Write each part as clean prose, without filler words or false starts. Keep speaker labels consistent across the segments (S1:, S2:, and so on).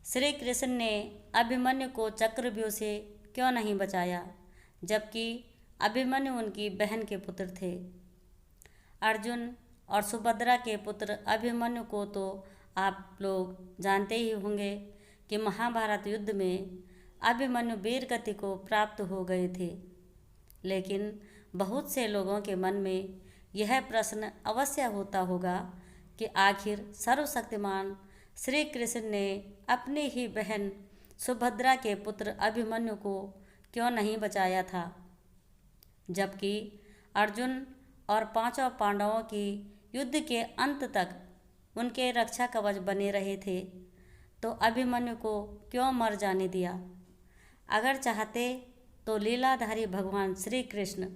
S1: श्री कृष्ण ने अभिमन्यु को चक्रव्यूह से क्यों नहीं बचाया, जबकि अभिमन्यु उनकी बहन के पुत्र थे। अर्जुन और सुभद्रा के पुत्र अभिमन्यु को तो आप लोग जानते ही होंगे कि महाभारत युद्ध में अभिमन्यु वीर गति को प्राप्त हो गए थे। लेकिन बहुत से लोगों के मन में यह प्रश्न अवश्य होता होगा कि आखिर सर्वशक्तिमान श्री कृष्ण ने अपनी ही बहन सुभद्रा के पुत्र अभिमन्यु को क्यों नहीं बचाया था, जबकि अर्जुन और पांचों पांडवों की युद्ध के अंत तक उनके रक्षा कवच बने रहे थे, तो अभिमन्यु को क्यों मर जाने दिया। अगर चाहते तो लीलाधारी भगवान श्री कृष्ण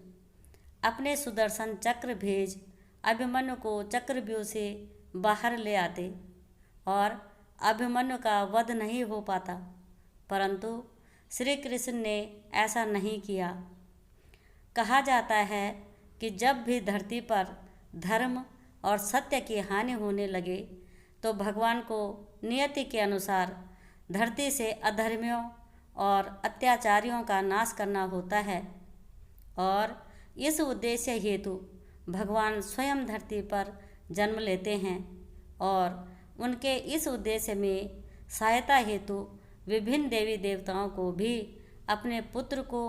S1: अपने सुदर्शन चक्र भेज अभिमन्यु को चक्रव्यूह से बाहर ले आते और अभिमन्यु का वध नहीं हो पाता, परंतु श्री कृष्ण ने ऐसा नहीं किया। कहा जाता है कि जब भी धरती पर धर्म और सत्य की हानि होने लगे तो भगवान को नियति के अनुसार धरती से अधर्मियों और अत्याचारियों का नाश करना होता है, और इस उद्देश्य हेतु भगवान स्वयं धरती पर जन्म लेते हैं और उनके इस उद्देश्य में सहायता हेतु विभिन्न देवी देवताओं को भी अपने पुत्र को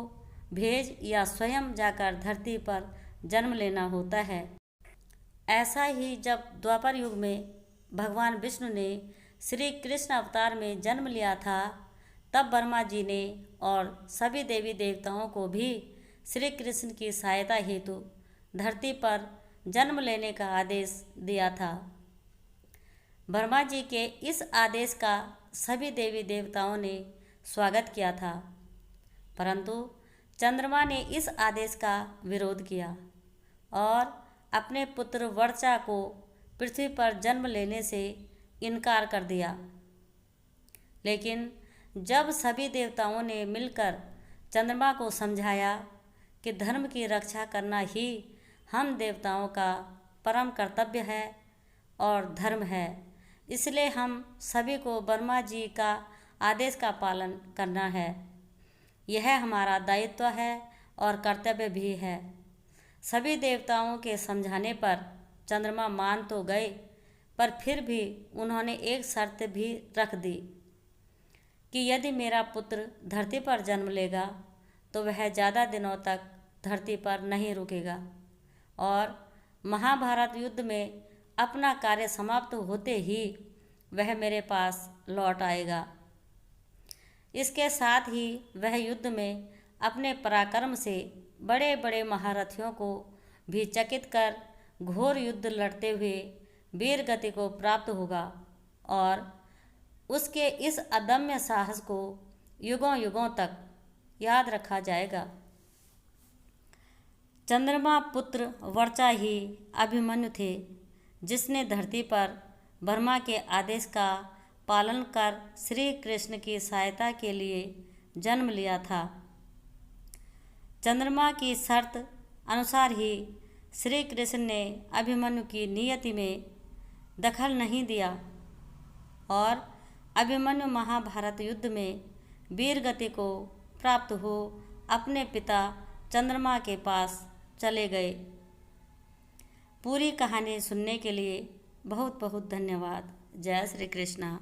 S1: भेज या स्वयं जाकर धरती पर जन्म लेना होता है। ऐसा ही जब द्वापर युग में भगवान विष्णु ने श्री कृष्ण अवतार में जन्म लिया था, तब ब्रह्मा जी ने और सभी देवी देवताओं को भी श्री कृष्ण की सहायता हेतु धरती पर जन्म लेने का आदेश दिया था। ब्रह्मा जी के इस आदेश का सभी देवी देवताओं ने स्वागत किया था, परंतु चंद्रमा ने इस आदेश का विरोध किया और अपने पुत्र वर्चा को पृथ्वी पर जन्म लेने से इनकार कर दिया। लेकिन जब सभी देवताओं ने मिलकर चंद्रमा को समझाया कि धर्म की रक्षा करना ही हम देवताओं का परम कर्तव्य है और धर्म है, इसलिए हम सभी को ब्रह्मा जी का आदेश का पालन करना है, यह हमारा दायित्व है और कर्तव्य भी है। सभी देवताओं के समझाने पर चंद्रमा मान तो गए, पर फिर भी उन्होंने एक शर्त भी रख दी कि यदि मेरा पुत्र धरती पर जन्म लेगा तो वह ज़्यादा दिनों तक धरती पर नहीं रुकेगा और महाभारत युद्ध में अपना कार्य समाप्त होते ही वह मेरे पास लौट आएगा। इसके साथ ही वह युद्ध में अपने पराक्रम से बड़े बड़े महारथियों को भी चकित कर घोर युद्ध लड़ते हुए वीर गति को प्राप्त होगा और उसके इस अदम्य साहस को युगों युगों तक याद रखा जाएगा। चंद्रमा पुत्र वर्चा ही अभिमन्यु थे, जिसने धरती पर ब्रह्मा के आदेश का पालन कर श्री कृष्ण की सहायता के लिए जन्म लिया था। चंद्रमा की शर्त अनुसार ही श्री कृष्ण ने अभिमन्यु की नियति में दखल नहीं दिया और अभिमन्यु महाभारत युद्ध में वीर गति को प्राप्त हो अपने पिता चंद्रमा के पास चले गए। पूरी कहानी सुनने के लिए बहुत बहुत धन्यवाद। जय श्री कृष्णा।